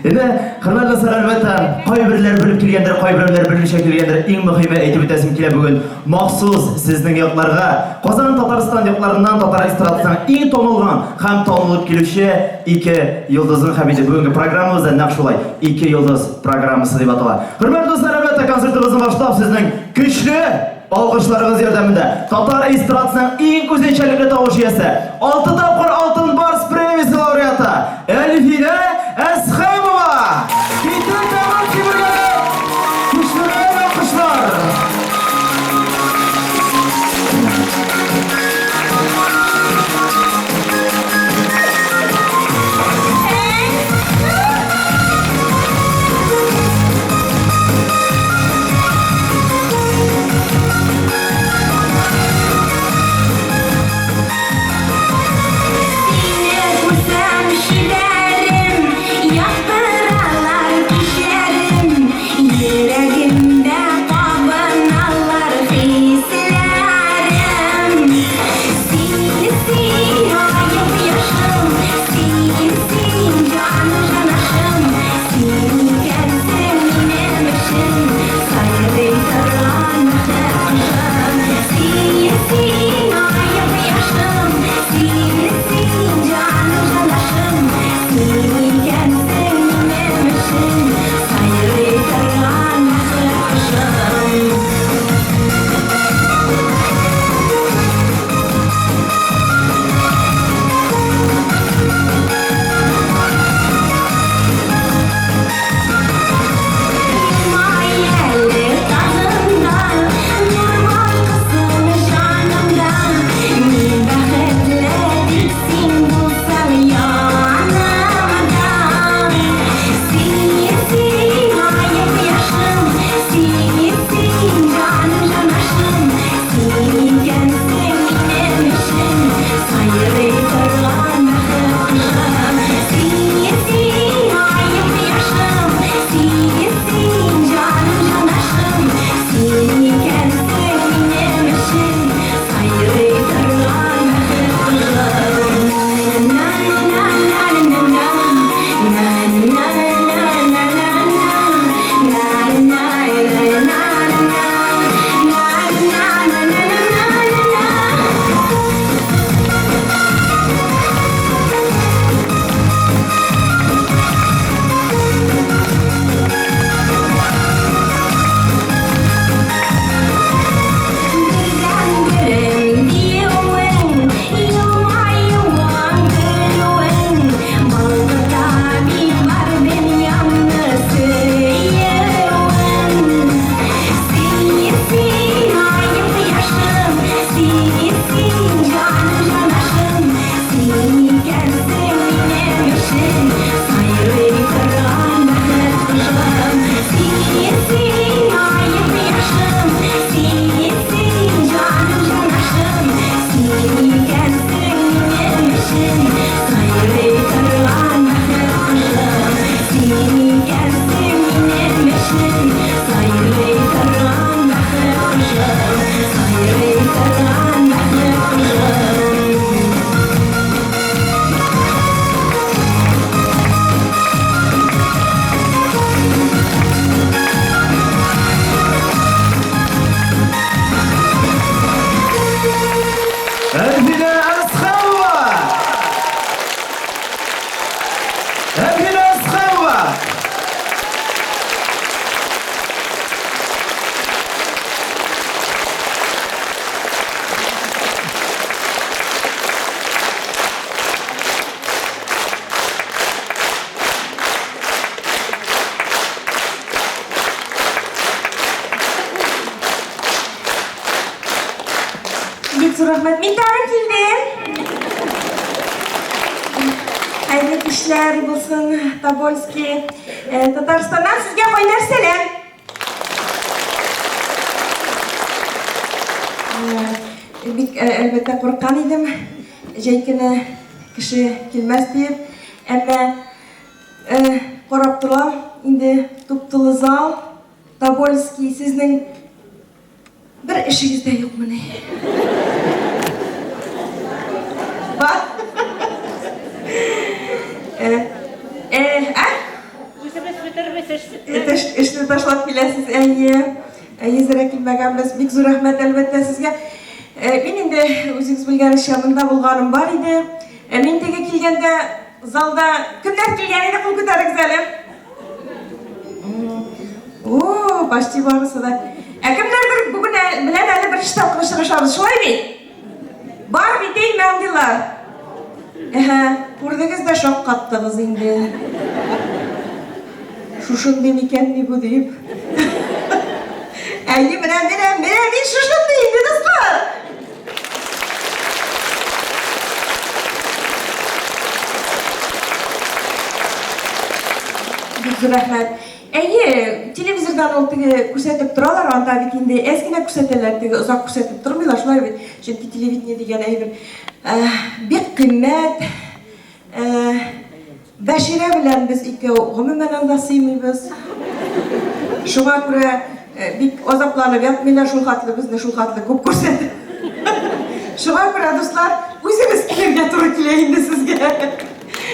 Endi hurmatli do'stlar, albatta qo'yibirlar bilib kelgandir, qo'yibirlar bilishga kelgandir. Eng muhimi aytib o'tashim kerak bugun maxsus sizning yoqlarga Qozon Tatariston yoqlaridan Tatar estradasidan eng tanilgan ham tanilib keluvchi ikki yulduzning hamida bugungi programmamizda naq shulay ikki yulduz programmasi deb ataladi. Hurmatli do'stlar, albatta konsertimizni boshlab sizning kuchli alqishlarınız yordamida Tatar estradasining eng o'zgachalikli tovush egasi 6 topqir Oltin Bars premiyasi laureati Elfina Asxamova. Bitta tamom kibrlar. Kuchli alqishlar. Rahmet, min tane kildim. Hayırlı işler bulsun, Tobolski. Tataristan'dan sizge oynar selam. Elbette korkan idim. Jeykine kişi kilmez deyip. Ama korap duram. Indi tuptulu zal. Tobolski sizin bir işinizde yok mu ne? Bak. Эшне ташлап киләсез, әйе. Йөзәрә килмәгәнбез. Бик зур рәхмәт әлбәттә сезгә. Мин инде үзегез белгәнчә монда булганым бар иде. Мин теге килгәндә залда кемнәр килгән иде, кул күтәрегез әле. О, почти барысы да. Кемнәрдер бүген белән әле бер штаб очрашабыз, шулай бит? Бар бит мәңгеләр. Күрдегез дә шаккаттыгыз инде. Шушындый микәнни бу дип. Әйе, менә шушындый инде, дуслар. Бик зур рәхмәт. Әйе, телевизордан ул теге күрсәтеп торалар, анда бит инде әскенә күрсәтәләр, теге озак күрсәтеп тормыйлар, шулай бит. Чөнки телевидение дигән әйбер бик кыйммәт. Бәширә белән без икәү гомумән анда сыймыйбыз. Шуңа күрә бик азапланып ятмыйлар, шул хатлы безне шул хатлы күп күрсәтеп. Шуңа күрә, дуслар, үзегез килергә туры килә инде сезгә.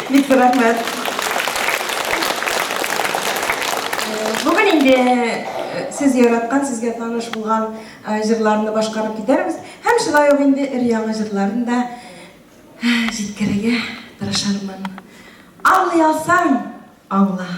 Бик зур рәхмәт. Бүген инде сез яраткан, сезгә таныш булган җырларны башкарып китәрбез. Һәм шулай ук инде өр-яңа җырларны да җиткерергә тырышырмын. Аңлый алсаң, аңла.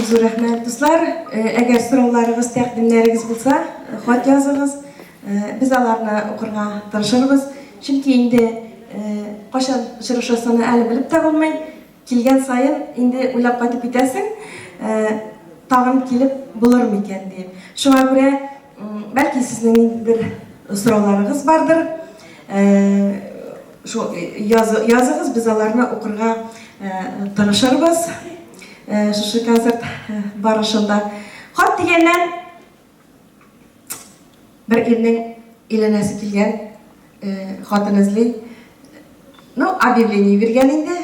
zor rahmet dostlar. Eğer sorularınız, təqdimləriniz bolsa, xat yazınız. Biz alarını okurga tırışırız. Çünkü indi qaşan uçuruşasını әлі bilip de bulmayın. Kilgen sayın indi uylap qatıp bitesin. Tağın kilip bulur mu eken deyip. Şuna göre belki sizin bir sorularınız vardır. Şu yazınız, biz alarını okurga tanışırız. Şu konsert barışında. Xat degenden bir erning ilanasi kelgan xotin izli. Объявление bergan edi.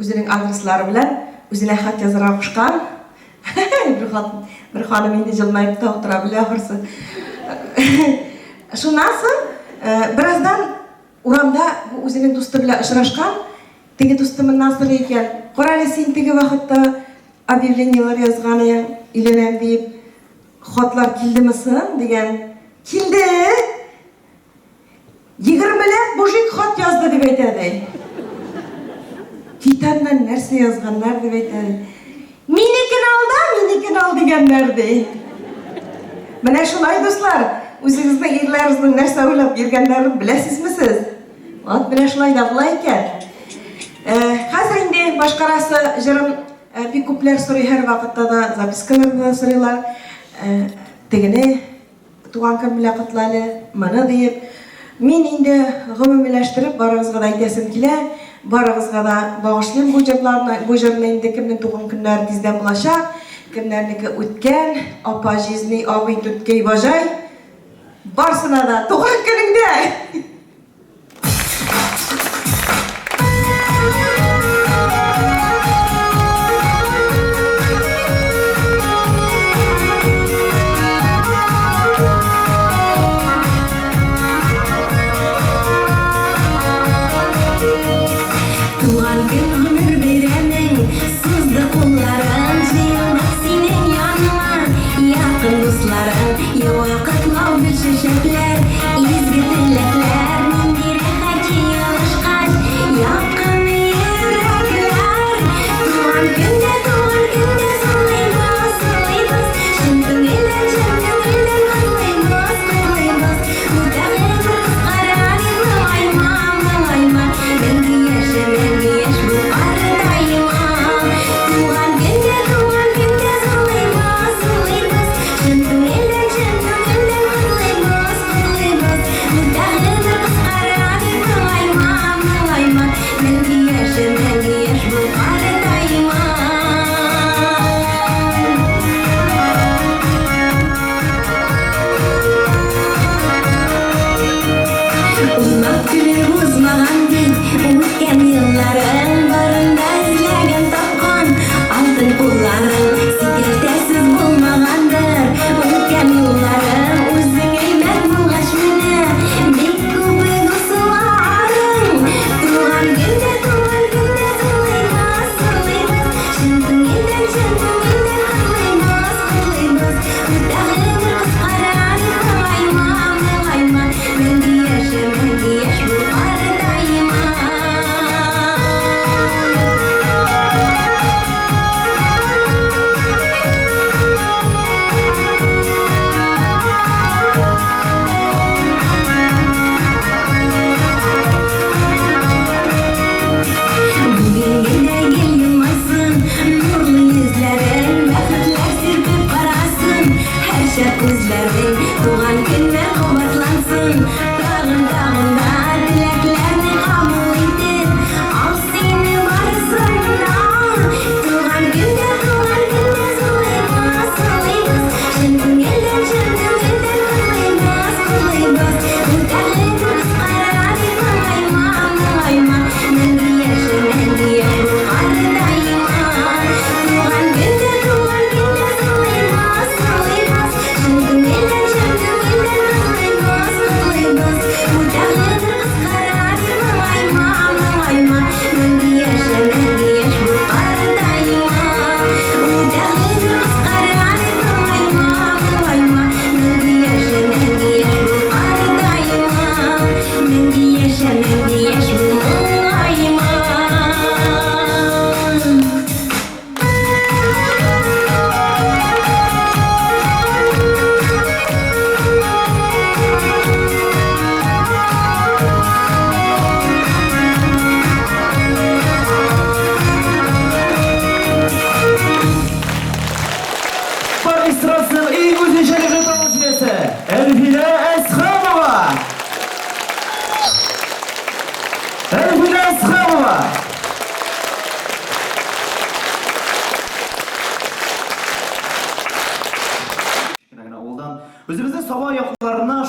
O'zining adreslari bilan o'zine xat yozara qo'shgan. Bir xonim endi jilmayib o'tira bilan oxirsi. Shundan so'ng birazdan uramda bu o'zining do'sti bilan uchrashgan. Tegi do'stimdan so'rar ekan, "Qorali sen tegi vaqtda объявлениелар yozgan ekan, ilanam deb xatlar keldimisan?" degan. Keldi. 20 mujik xat yazdı deb aytadi. Kitabdan narsa yozganlar deb aytadi. Menikin al deganlardi. Mana shunday do'stlar, o'zingizning erlaringizning narsa o'ylab yurganlarini bilasizmi siz? Mana shunday deb ekan. Hozir endi boshqarasi jirim pikuplar so'ray har vaqtda da zapiskalarni so'raylar. Tegini tuğan kun bilan qutlali mana deb men endi g'umumlashtirib boringizga aytasim kelar. Boringizga da bag'ishlayman bu jirni endi kimning tug'ilgan kunlari tezdan bo'lashaq, kimlarniki o'tgan, opa jizni obi tutgay bojay. Barsina da tug'ilgan kuningda. Dostlarım, ya vakitlar bir çeşitler, izgi dilekler.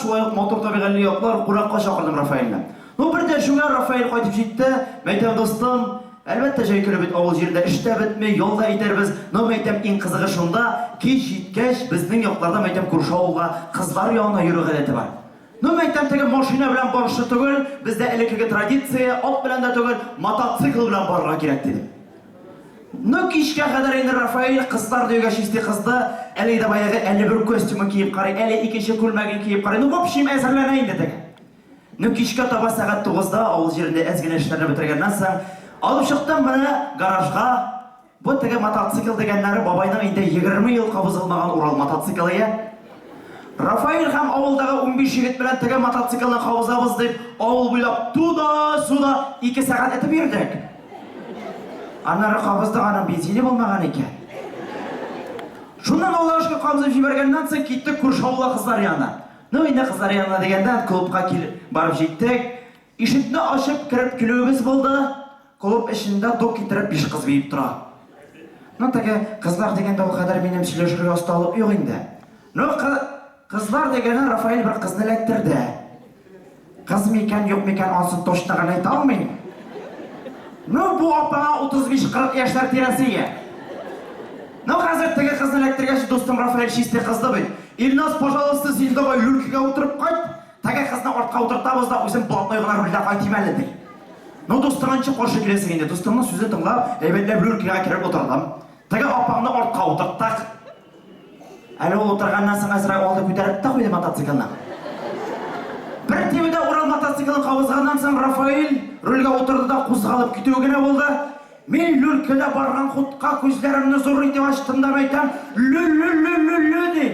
шулай ук мотор табигатьле яклар куракка чакырдым Рафаэльне. Ну бердә шуңа Рафаэль кайтып җитте. Мәйтәм достым, әлбәттә җәйкеле бит авыл җирендә эштә бетми, ялда итәрбез. Но мәйтәм иң кызыгы шунда, кич җиткәч безнең якларда мәйтәм күрше авылга кызлар янына йөрү гадәте бар. Ну мәйтәм теге машина белән барышы түгел, бездә элеккеге традиция, ат белән дә түгел, мотоцикл белән барырга кирәк диде. Ну кичкә кадәр инде Рафаэль кызлар дигәч исти кызды, әле дә баягы 51 костюмы киеп карый, әле икенче күлмәген киеп карый. Ну в общем әзерләнә инде теге. Ну кичкә таба сәгать 9-да авыл җирендә әзгенә эшләрне бетергәннән соң алып чыктым менә гаражга. Бу теге мотоцикл дигәннәре бабайның инде 20 ел кабызылмаган Урал мотоциклы я. Рафаэль һәм авылдагы 15 егет белән теге мотоциклны кабызабыз дип авыл буйлап туда-суда 2 сәгать этеп йөрдек. Аннары кабыздыганың бензине булмаган икән. Шуннан авылашка кабызып җибәргәннән соң киттек күрше авылга кызлар янына. Ну инде кызлар янына дигәндә клубка барып җиттек. Ишекне ачып кирип килүебез булды. Клуб эчендә док китереп 5 кыз биеп тора. Ну теге кызлар дигәндә ул кадәр минем сөйләшергә осталык юк инде. Ну кызлар дигәннән Рафаэль бер кызны эләктерде. Кыз микән юк микән ансын точно гына әйтә алмыйм. Ну бу апаңа 35-40 яшьләр тирәсе. Ну хәзер теге кызны эләктергәч достым Рафаэль чисте кызды бит. Илназ, пожалуйста, син давай люлькага утырып кайт. Теге кызны артка утыртабыз да үзем блатной гына рульдә кайтыйм әле ди. Ну достымчы каршы киләсең инде. Достымның сүзен тыңлап, әйбәтләп люлькага кирип утырдым. Теге апаңны артка утырттык. Әле ул утырганнан соң әзрәк алды күтәреп тә куйды мотоциклны. Бер тибедә Урал мотоциклын кабызганнан соң Рафаэль рульгә утырды да кузгалып китү генә булды. Мин люлькәдә барган хутка күзләремне зур итеп ачтым да әйтәм, лү ди.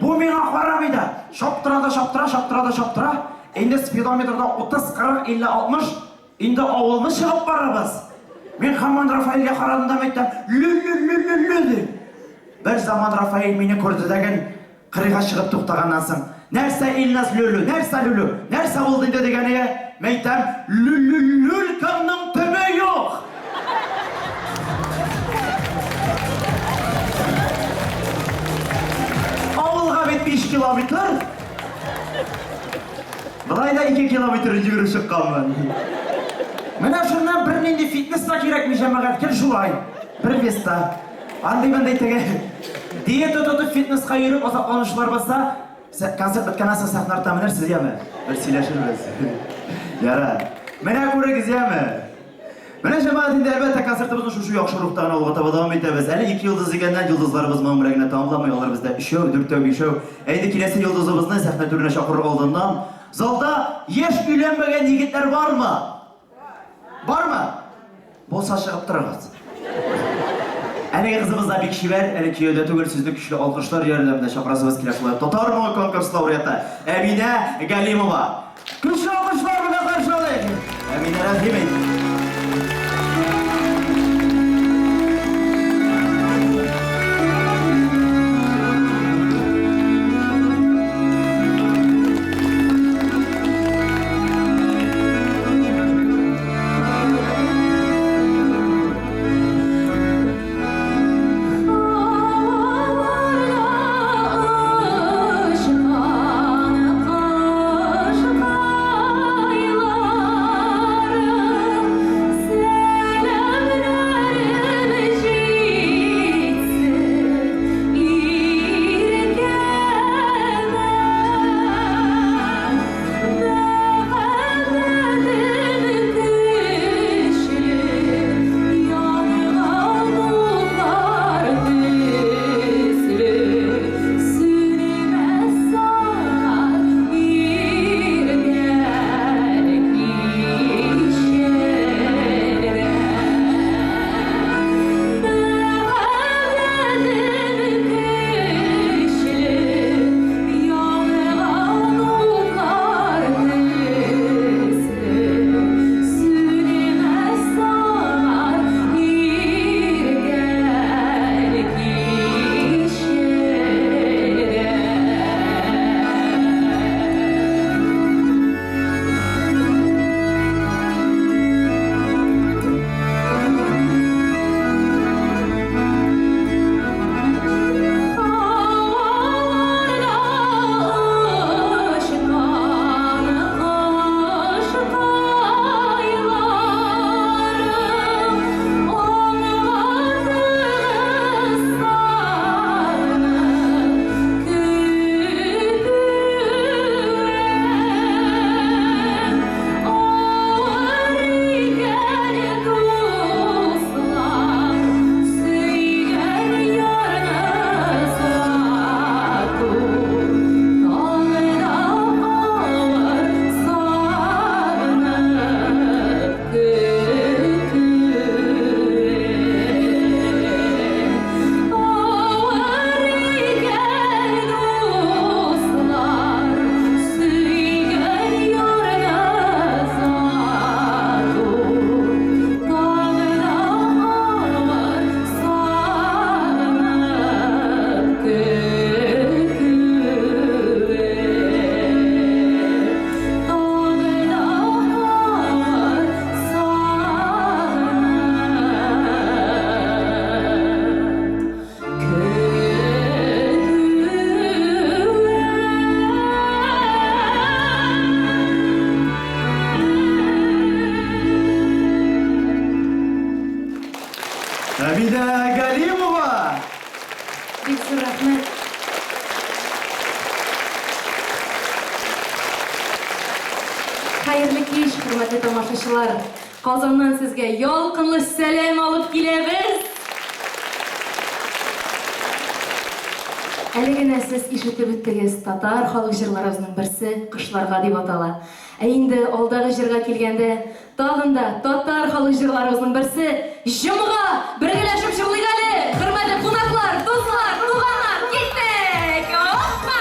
Бу миңа карамый да. Шаптыра. Инде спидометрда 30, 40, 50, 60. Инде авылны чыгып барабыз. Мин һаман Рафаэльгә карадым да әйтәм, лү ди. Бер заман Рафаэль мине күрде дигән кырыйга чыгып туктаганнан соң, нәрсә Илназ лүлү, нәрсә булды инде дигәнгә, мәйтәм, люльканың төбе юк. Авылга бит 5 километр. Болай да 2 километр йөгереп чыкканмын. Менә шуннан бер нинди фитнесна кирәкми җәмәгатькә шулай. Бер веста. Андый теге диета тотып фитнеска йөреп азапланышулар булса, концерт беткәннән соң сәхнә артта менә сез яме. Бер сөйләшербез. Яра. Менә күрегез яме. Менә җәмәгать инде әлбәттә концертыбызны шушы яхшы рухта гына алга таба дәвам итәбез. Әле 2 йолдыз дигәннән йолдызларыбыз моның белән генә тамамламый, алар бездә 3, 4, 5. Әйдә киләсе йолдызыбызны сәхнә түренә чакырыр алдыннан залда яшь өйләнмәгән егетләр бармы? Бармы? Булса чыгып торыгыз. Әлеге кызыбыз да бик шибәр, әле кияүдә түгел, сезне көчле алкышлар ярдәмендә чакырасыбыз килә шулай. Татар моңы конкурс лауреаты Әминә Галимова. Көчле алкышлар белән каршылыйк. Әминә Рәхимова. тамашачылар, Казаннан сезгә ялкынлы сәлам алып киләбез. Әле генә сез ишетеп үттегез, татар халык җырларыбызның берсе кышларга дип атала. Ә инде алдагы җырга килгәндә, тагын да татар халык җырларыбызның берсе җомга бергәләшеп җырлыйк әле. Хөрмәтле кунаклар, дуслар, туганнар, киттек! Оппа!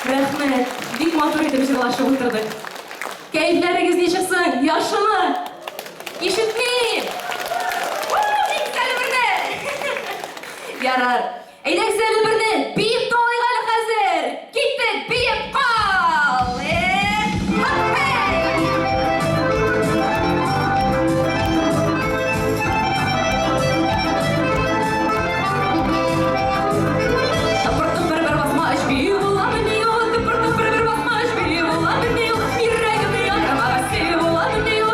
Рәхмәт, бик матур итеп җырлашып утырдык. Кәйфләрегез ничек соң? Яхшымы? Ишетмим. Ник әле берне? Ярар. Әйдәгез әле берне биеп талыйк әле хәзер. Киттек, биеп кал. Yürek bir yana,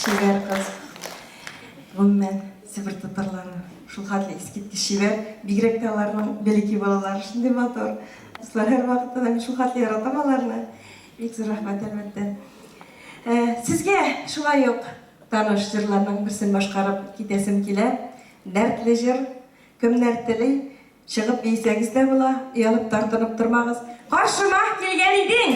şiver kız. Гоммен сібір татарлары шул хәтле искиткеч шибәр, бигрәк тә аларның бәләкәй балалары шундый матур. Дуслар, һәр вакытта да мин шул хәтле яратам аларны. Бик зур рәхмәт әлбәттә. Сезгә шулай ук таныш җырларның берсен башкарып китәсем килә. Дәртле җыр, кемнәр тели, чыгып бейсәгез дә була, уялып тартынып тормагыз. Каршыма килгән идең.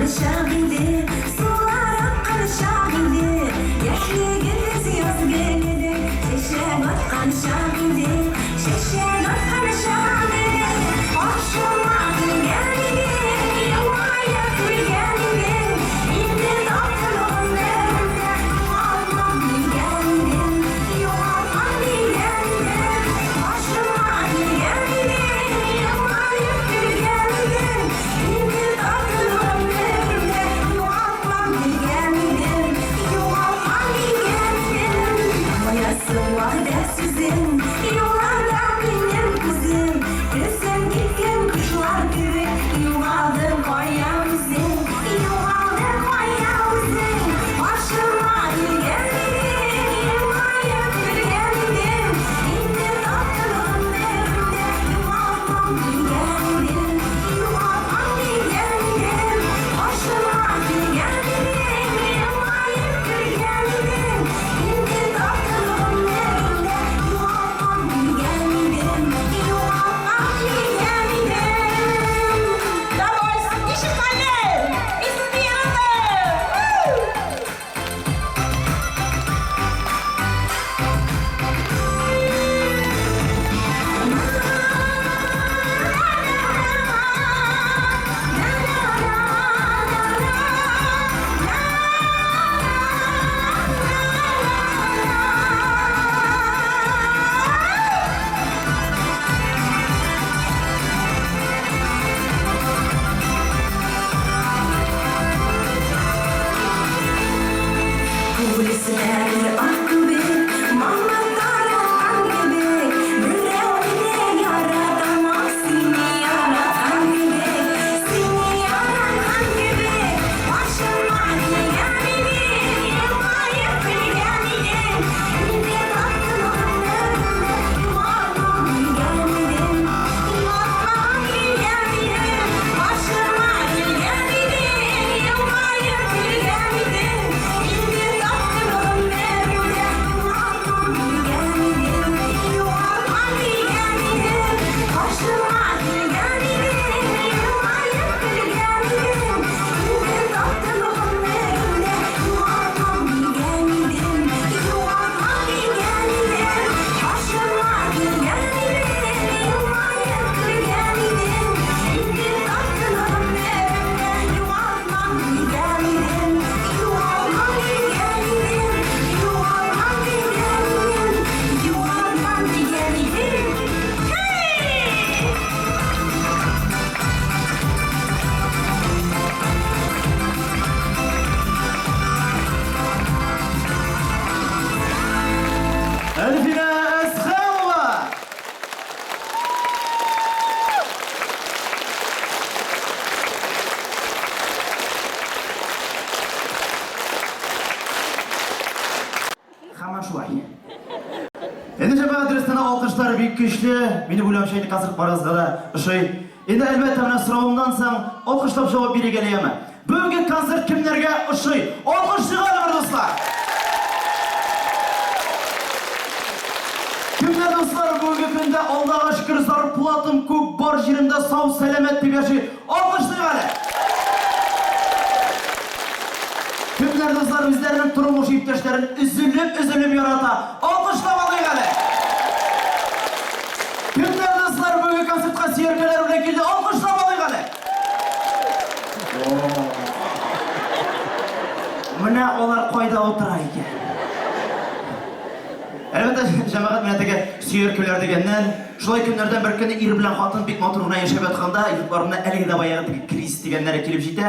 Şahidi, sularım kan şahidi, yaşlı yaz geldi, şeşen kan şahidi, şeşen kan şahidi, akşama geldi, yuvaya geldi, indi tatlı nerede, almam geldi, yuvam geldi, akşama geldi, yuvaya geldi, indi tatlı sizin yollarda benim kızım, gözüm gittim kuşlar gibi, yuvaldım koyamızın, yuvaldım koyamızın, başıma geldim, yuvaya geldim, indi tatlım evde, yuvaldım geldim, yuvaldım geldim, başıma geldim, yuvaya geldim, indi tatlım evde. Alkışlar büyük güçlü. Beni bu şeyini kasırıp barazda da Endi albatta mana so'rovimdan so'ng alqishlab javob bera kelyapman. Bugungi konsert kimlarga o'xshay? Alqishlaylik do'stlar. Kimlar do'stlar bugungi kunda Allohga shukr zarplatim ko'p bor yerimda sog' salomat deb yashay. Alqishlaylik. Kimlar do'stlar bizlarning turmush iпташларын üzülüp yarata. Alqishlab olaylik. Kimlar do'stlar bugungi konsertga siyarkalar bilan keldi? Alqishlab olaylik. Mana ular qo'yda o'tirar ekan. Albatta jamoat minatiga siyarkalar degandan Шулай көннәрдән бер көнне ир белән хатын бик матур гына яшәп ятканда, йортларына әлеге дә баягы кризис дигәннәре килеп җитә.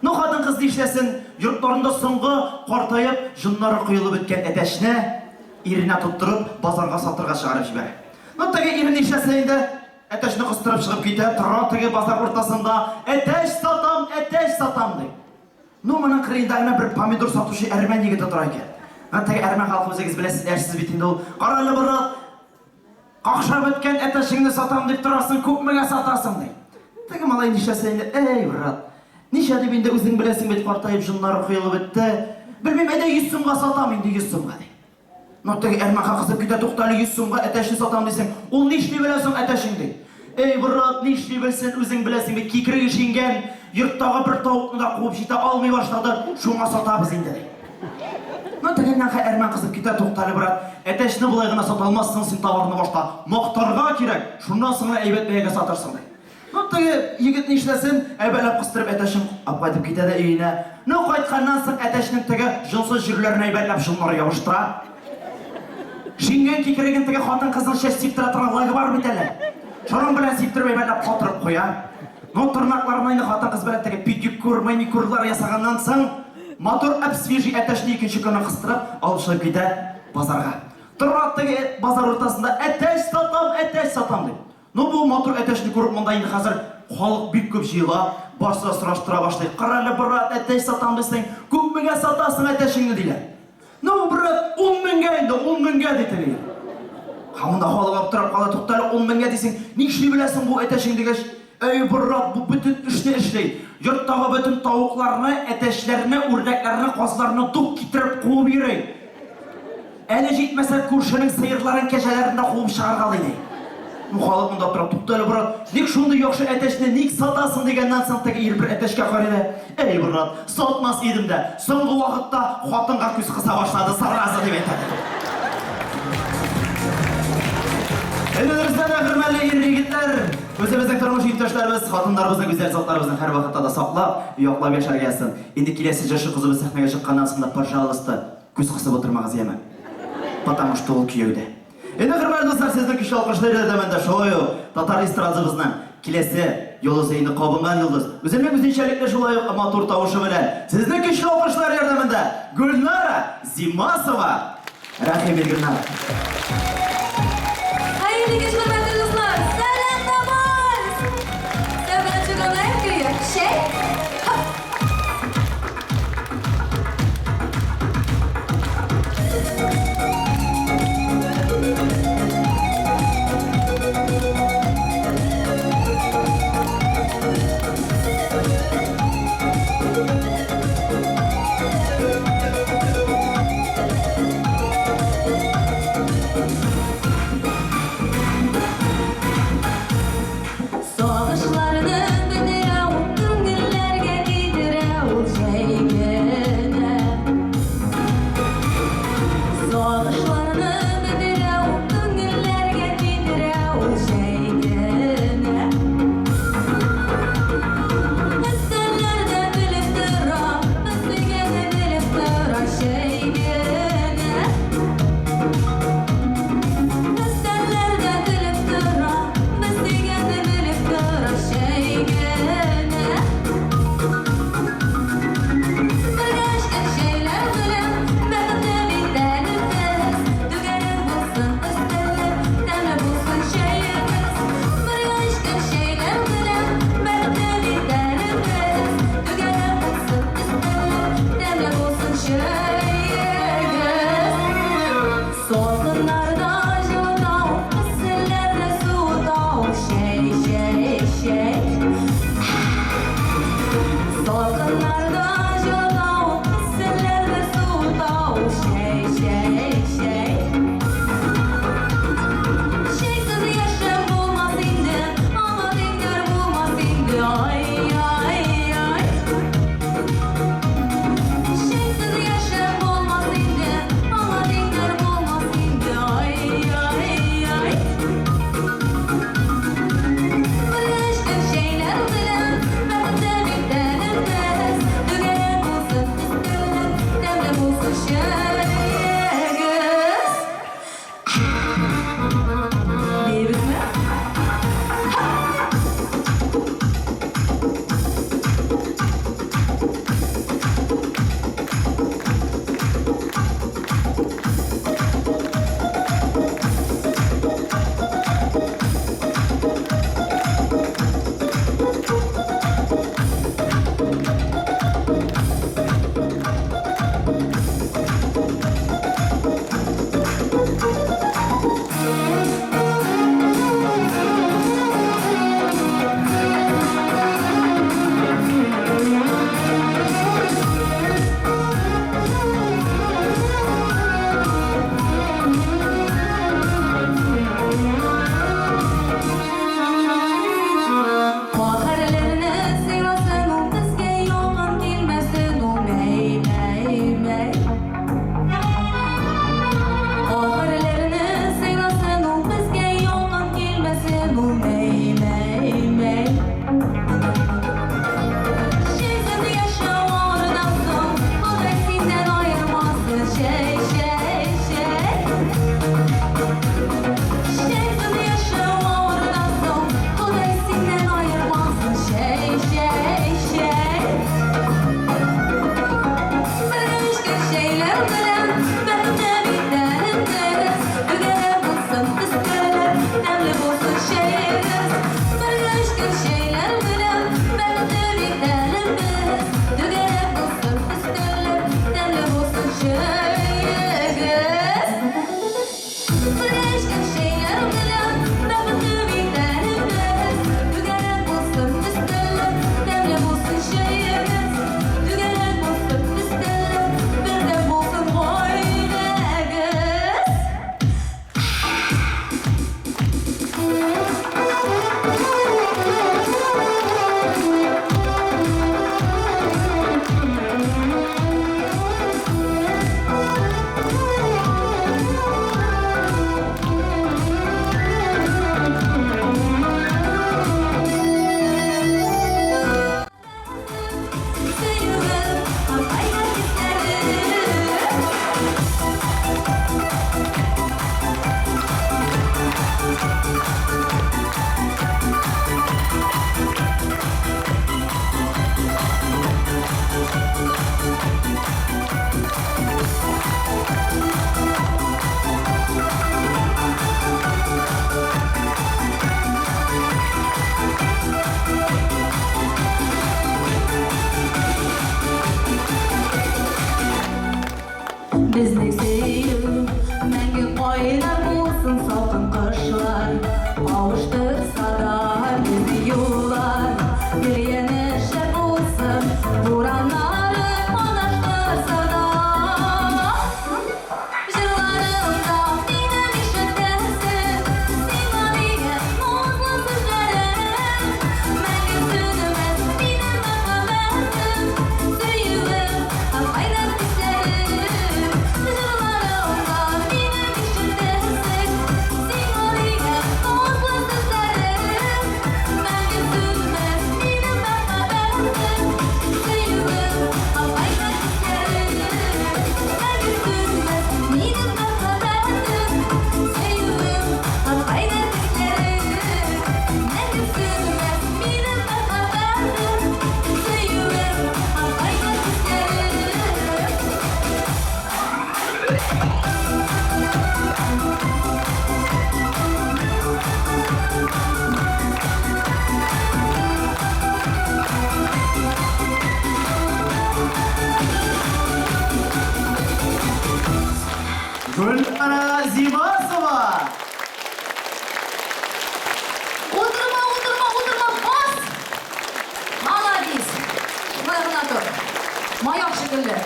Ну хатын кыз нишләсен, йортларында соңгы картаеп, җоннары коелып беткән әтәшне иренә тоттырып, базарга сатырга чыгарып җибәрә. Ну теге ир нишләсен инде, әтәшне кыстырып чыгып китә, тора теге базар уртасында, әтәш сатам ди. Ну моның кырыйында гына бер помидор сатучы әрмән егете тора икән. Теге әрмән халкы үзегез беләсез, әрсез бит инде ул. Каралы брат, какшап беткән әтәшеңне сатам дип торасың, күпмегә сатасың ди. Теге малай нишләсә инде, эй брат, ничә дип инде үзең беләсең бит, картаеп җоннары коелып бетте. Белмим, әйдә 100 сумга сатам инде, 100 сумга ди. Ну теге әрмән кызып китә, туктале 100 сумга әтәшне сатам дисең, ул нишли беләсең әтәшең ди. Эй брат, нишли белсен, үзең беләсең бит, кикриге шиңгән, йорттагы бер тавыкны да куып җитә алмый башлады, шуңа сатабыз инде ди. Ну тегеннән әрмән кызып китә, туктале брат, әтәшне булай гына сата алмассың, син товарны башта мактарга кирәк, шуннан соң әйбәт бәягә сатырсың ди. Ну теге егет нишләсен, әбәләп кыстырып әтәшен апайтып китә дә өенә. Ну кайтканнан соң әтәшнең теге җонсыз җирләренә әйбәтләп җоннары ябыштыра. Шиңгән кикриген теге хатын кызның чәч сиптера торган лагы бар бит әле. Шуның белән сиптереп әйбәтләп катырып куя. Ну тырнакларына инде хатын кыз белән теге педикюр, маникюрлар ясаганнан соң матур свежий әтәшне икенче көнне кыстырып алып чыгып китә базарга. Тора теге базар уртасында әтәш сатам дип. Ну бу матур әтәшне күреп монда инде хәзер халык бик күп җыела, башта сораштыра башлый. Каралы брат, әтәш сатам дисең, күпмегә сатасың әтәшеңне диләр. Ну брат, 10 меңгә инде, 10 меңгә ди теге. Хамында халык аптырап кала, туктале 10 меңгә дисең, нишли беләсең бу әтәшең дигәч, эй брат, бу бөтен эшне эшли. Йорттагы бөтен тавыкларны, әтәшләрне, үрдәкләрне, казларны тук китереп куып йөри. Әле җитмәсә күршенең сыерларын кәҗәләрендә куып чыгарга ди. Ну халык монда торып, туктале брат, ник шундый яхшы әтәшне ник сатасың дигәннән соң теге ир бер әтәшкә карый. Эй брат, сатмас идем дә. Соңгы вакытта хатынга күз кыса башлады, саразы дип әйтә. Әйдәгезләр, хөрмәтле ир-егетләр, үзебезнең тормыш иптәшләребез, хатыннарыбызның гүзәл затларыбызның һәр вакытта да саклап, яклап яшәргәсен. Инде киләсе җырчы кызыбыз сәхнәгә чыкканнан соң да, пожалуйста, күз кысып утырмагыз яме. Потому что ул кияүдә. Инде хөрмәтле дуслар, сезнең көчле алкышлар ярдәмендә шулай ук татар эстрадабызның киләсе йолдызы инде кабынган йолдыз. Үзенең үзенчәлекле шулай ук матур тавышы белән сезнең көчле алкышлар ярдәмендә Гөлнара Зимасова. Рәхим Гөлнара. Hayırlı geceler hürmetli dostlar. Selam namaz. Sevgili çıkanlar kıyı. mu mey mey mey. Şimdi yaşa oradan son, o da sizden ayırmazsın şey şey şey. Şimdi yaşa oradan son, o da sizden ayırmazsın şey şey şey. Sarışkın şeyler bilen, ben de biterim deriz. Dügene bulsun kıskeler, demli bulsun şehiriz. Sarışkın şeyler bilen, ben de biterim deriz. Dügene bulsun kıskeler, demli bulsun şehiriz. Sarışkın şeyler bilen, ben de biterim deriz. Dügene bulsun kıskeler, demli bulsun şehiriz. Dügene bulsun kıskeler, bir de bulsun oynagız. Sayılır, kafayla isterim. Bizning sevgi menga qoyillar bo'lsin salqin qishlar. Qovushtirsa da bizni yo'llar, yana shab bo'lsin bo'ronlari qonashtirsa da. Jillarimda meni eshitasan, sevaliga muzli so'zlarim. Menga so'zlamas meni mahabbatim, suyuvim qaynab istarim. Jillarimda meni eshitasan, sevaliga muzli so'zlarim. Menga so'zlamas meni mahabbatim, suyuvim qaynab istarim. Menga so'zlamas meni mahabbatim, suyuvim qaynab istarim. Menga so'zlamas meni mahabbatim, suyuvim qaynab istarim. Gulnara Zibasova. O'tirma, o'tirma, o'tirma, bos! Молодец! Gubernator. Mayoq shekilli.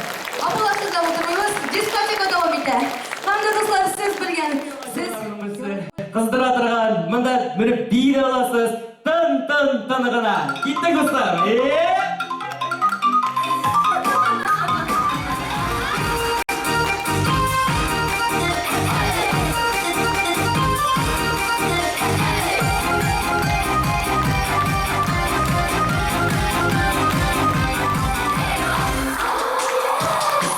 Abdullah sizda o'tirmaymiz, diskoteka davom etadi. Hamda do'stlar, siz bilgan, siz Qizdira turgan, bunda meni biyla olasiz. Tanig'ina. Ketdik do'stlar.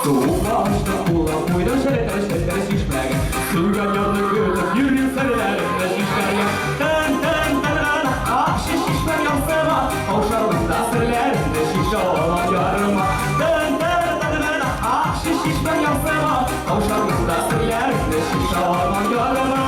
Doğuşta kulağım boydan şeretlere şişmegen. Sürgen yanını götür, yürüyün senelerinde şişmegen. Tanig'ina. Ah şişmen yapsana. Avşarımda sırlarında şiş olan yarıma. Tanig'ina. Ah şişmen yapsana. Avşarımda sırlarında şiş olan yarıma.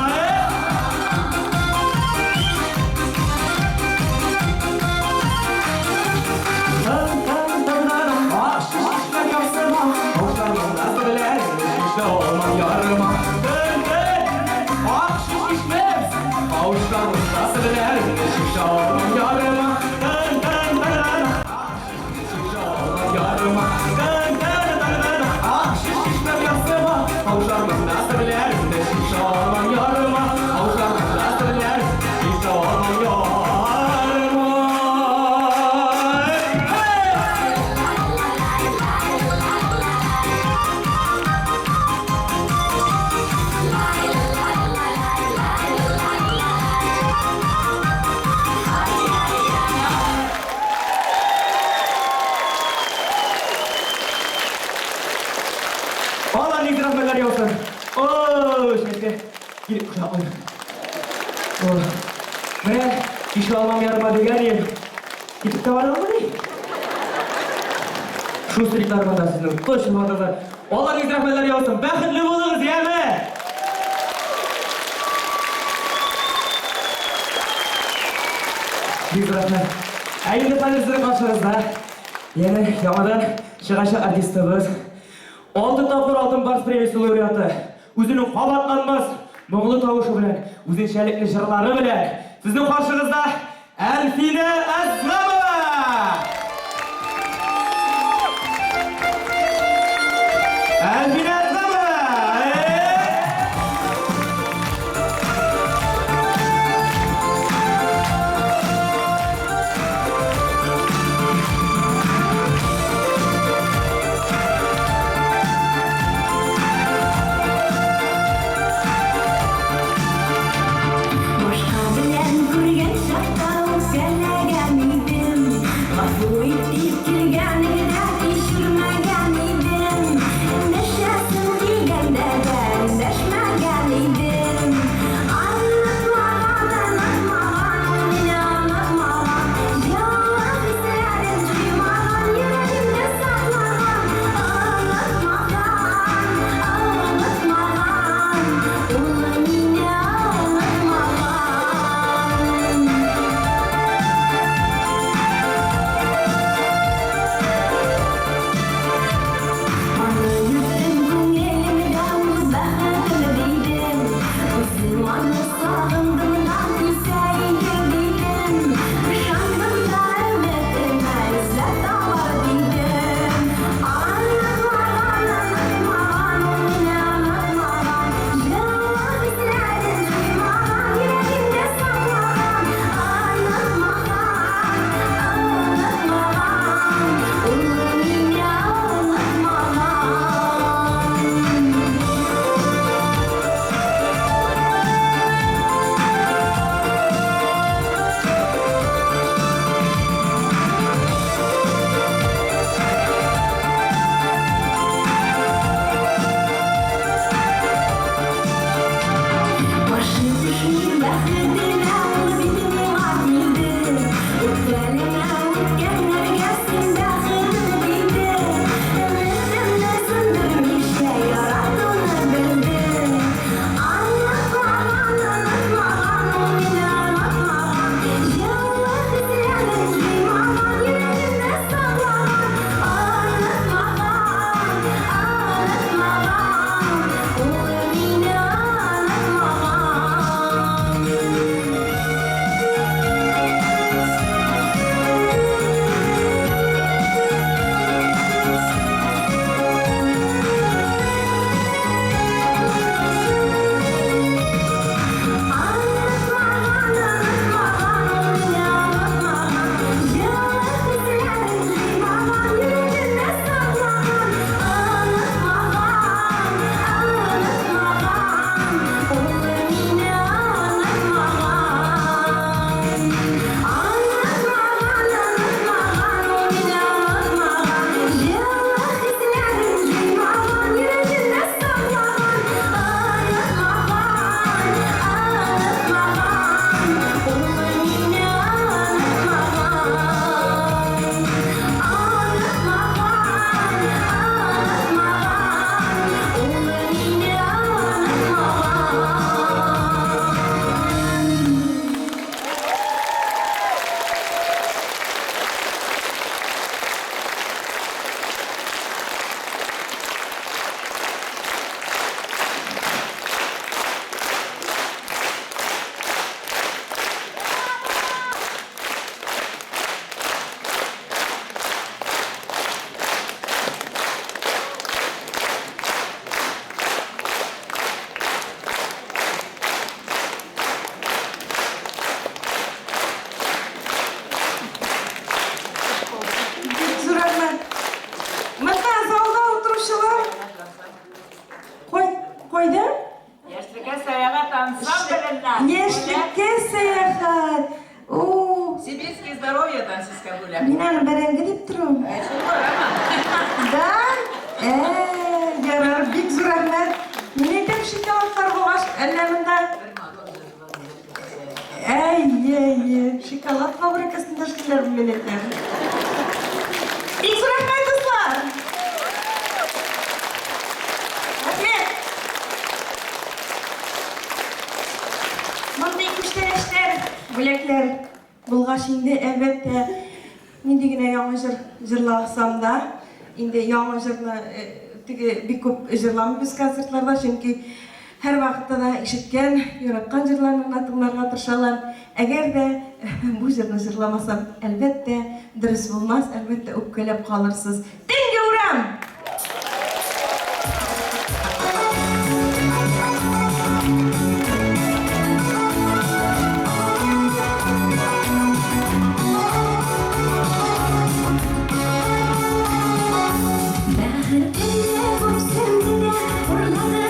Rahmet. Mene, kişi almam yarıma degenim. Gidip de var mı ne? Şu sırıklarıma da sizin koşun adamlar. Allah'ın rahmetleri yolsun. Bakırlı bulunuz yeme. Biz rahmet. Eğimde tanıştırıp karşınızda. Yeni yamadan çıkaşı artistimiz. 6 tapır altın bars premisi laureatı. Özünün kabatlanmaz Moğolu tavuşu bilen, özünçelikli jırları bilen. Sizin karşınızda Elfine Eslamova. Elfine Eslamova. Яшьлікке саяхат. О, Сибирские здоровья, танцевская гуля. мен аны бәрәңге дип торам. Да? Ярар, бик зур рәхмәт. Мин әйтәм, шикелләр булгач, әллә монда Şokolad fabrikasında işler milletler. İlk soraklar kızlar. Rahmet. Bunday müşterişler, bilekler. Bulgaç indi elbette. Mendigine yanı jırlaksam da. Indi yanı jırla bir köp jırlamıyoruz konsertlarda çünkü her vakitte da işitken, yoratkan jırlarını atımlarga tırşalar. Eğer de bu jırını jırlamasam elbette dürüst olmaz, elbette öpkelep kalırsız. Dinge uğram! Urladı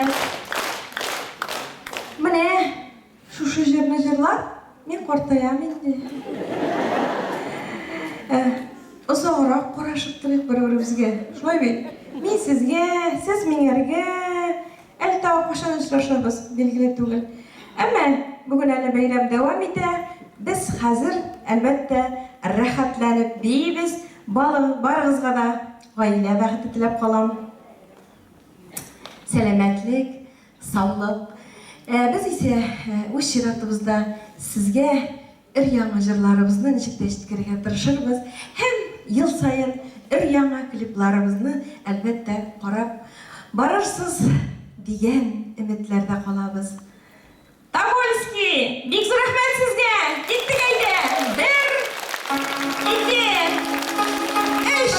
рәхмәт. Менә шушы җырны җырлап, мин картаям инде. Озаграк карашып торыйк бер-беребезгә. Шулай бит? Мин сезгә, сез миңәргә, әле тагы кашан очрашабыз, билгеле түгел. Әмма бүген әле бәйрәм дәвам итә. Без хәзер, әлбәттә, рәхәтләнеп бейбез. Барыгызга да гаилә бәхете теләп калам. Сәламәтлек, саулык. Без исә үз чиратыбызда сезгә өр-яңа җырларыбызны ничек тә ишеткәргә тырышырбыз. Һәм ел саен өр-яңа клипларыбызны әлбәттә карап барырсыз дигән өметләрдә калабыз. Тобольский, бик зур рәхмәт сезгә. Киттек әйдә. 1, 2, 3.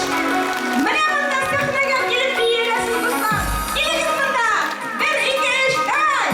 Менә монда сәхнәгә килеп биерәсез дуслар. Килегез монда. 1, 2, 3. Давай.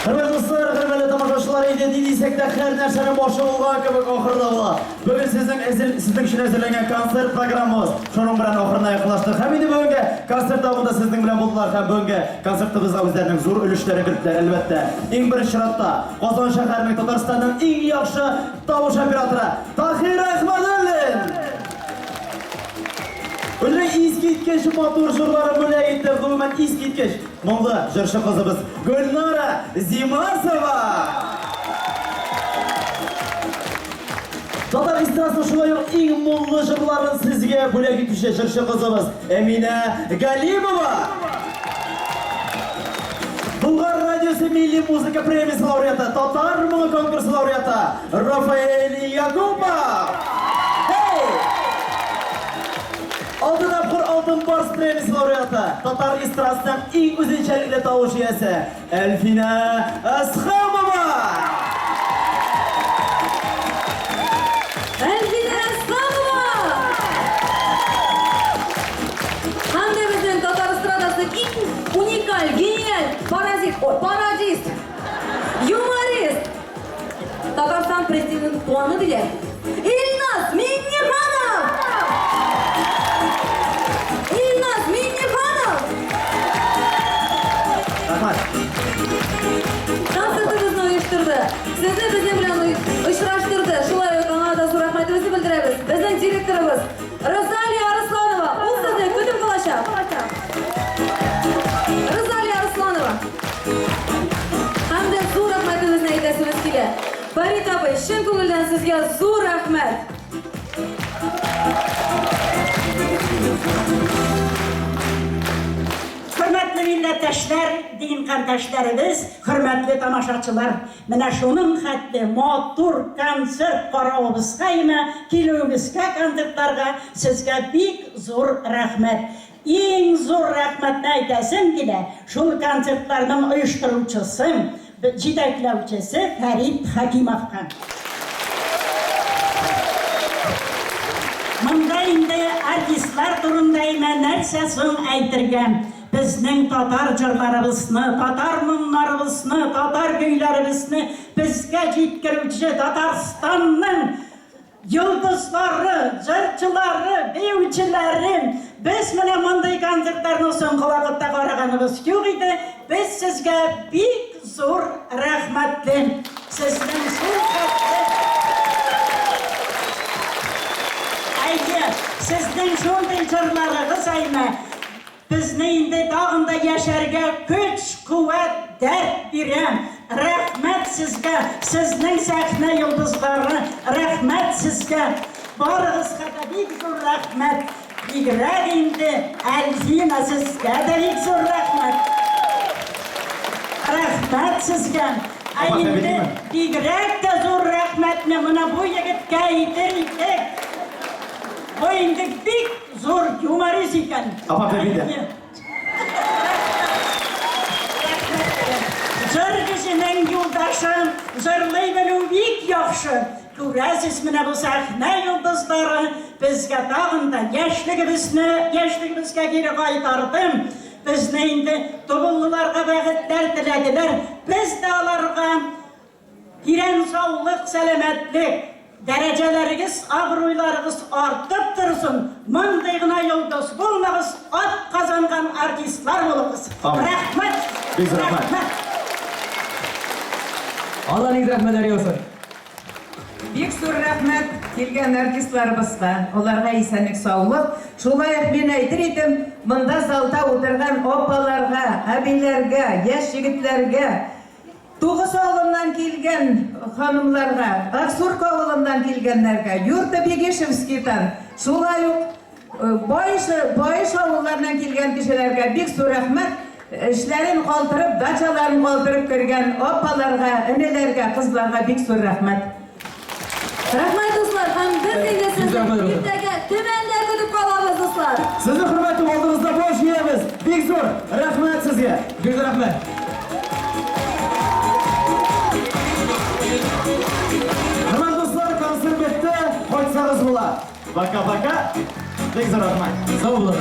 Hürmetli dostlar, hürmetli tamaşaçılar, dediysek de her narsenin başı olgan kebek ahırda bola. Bugün sizin için hazırlanan konser programımız şunun bilen ahırına yaklaştık. Hem indi bugünkü konser davında sizin bilen buldular. Hem bugünkü konsertte biz özlerinin zor ölüşleri kiritler elbette. En birinci şıratda Qozon şehrining Tataristan'ın en yaxshi tovush operatori Tahir Ahmadulin. Ular eski ketkish motor jurlari bo'la yetdi. Umuman eski ketkish. Mo'ng'da jirshi qizimiz Gulnora Zimasova. Tatar istasida shunday eng mo'ng'li jurlarini sizga bo'la yetishga jirshi qizimiz Emina Galimova. Bulgar radiosi Milliy muzika premiyasi laureati, Tatar mo'ng'i konkursi laureati Rafael Yakubov. Altın Bars premiyasi laureati, Tatar estradasining eng o'zgachalikli tovush egasi Elfina Asxamova. Elfina Asxamova! Hamda bizning Tatar estradasining eng unikal, genial, parodist, yumorist, Tatariston prezidenti Tuanı Dilek, Ilnaz Minnixonov! Rahmat. Konsertimizni uyushtirdi. Sizni bizning bilan uchrashtirdi. Shulay Kanada zo'r rahmatimizni bildiramiz. Bizning direktorimiz Rozaliya Arslonova. U sizni kutib qilishadi. Rozaliya Arslonova. Hamda zo'r rahmatimizni aytasiz kelar. Farid opa, chin ko'ngildan sizga zo'r rahmat. Hürmetli milletteşler, din kardeşlerimiz, hürmetli tamaşaçılar, mene şunun hatli motor konsert qarovuzgayma, kilomizga konsertlarga sizga bik zo'r rahmat. Eng zo'r rahmatni aytasim kela, shul konsertlarning uyushtiruvchisi, yetaklovchisi Farid Hakimovga. Munda endi artistlar turundayma narsasin aytirgan. Bizning Tatar jurlarimizni, Tatar mumlarimizni, Tatar kuylarimizni bizga yetkazuvchi Tataristonning yulduzlari, jirchilari, beyuvchilari biz bilan bunday konsertlarni so'nggi vaqtda qaraganimiz yo'q edi. Biz sizga bek zo'r rahmatli. Sizning sizning shunday jurlaringiz ayma. Bizni endi dog'inda yasharga kuch, quvvat, dard berem. Rahmat sizga, sizning sahna yulduzlari, rahmat sizga. Boringizga bek zo'r rahmat. Bigrak endi Elfina sizga bek zo'r rahmat. Rahmat sizga. Endi bigrak da zo'r rahmatni mana bu yigitga aytaylik. Bu endi bek zo'r yumorist ekan. Apa bebida. Zo'r kishining yo'ldoshi, zo'rlay biluv bek yaxshi. Ko'rasiz mana bu sahna yulduzlari bizga tag'inda yoshligimizga geri qaytardim. Bizni endi tug'illarga baxtlar tiladilar. Biz de ularga giren sog'lik, salomatlik, darajalarınız, obro'ylaringiz ortib tursin. Mundagina yulduz bo'lmag'iz, ot qozongan artistlar bo'lamiz. Rahmat. Biz rahmat. Allah'ın rahmetleri olsun. Bek zo'r rahmat kelgan artistlarimizga, ularga esenlik, sog'lik. Shulay men aytar edim, bunda zalda o'tirgan opalarga, abilarga, yosh yigitlarga, To'g'is olimdan kelgan xonimlarga, Aqsurk olimdan kelganlarga, Yurta Begeshevskiydan, shulay boyish ovullardan kelgan kishilarga bek zo'r rahmat. İşlerin qoldirib, dachalarini qoldirib kirgan opalarga, inilarga, qizlarga bek zo'r rahmat. Rahmat do'stlar, ham biz endi sizni bittaga tumanda kutib qolamiz do'stlar. Sizni hurmatli oldimizda bosh yeymiz. Bek zo'r rahmat sizga. Bir rahmet. Hurmatli do'stlar, konsert bitdi. Qo'ysangiz bo'lar. Baka. Bek zo'r rahmat. Sağ olun.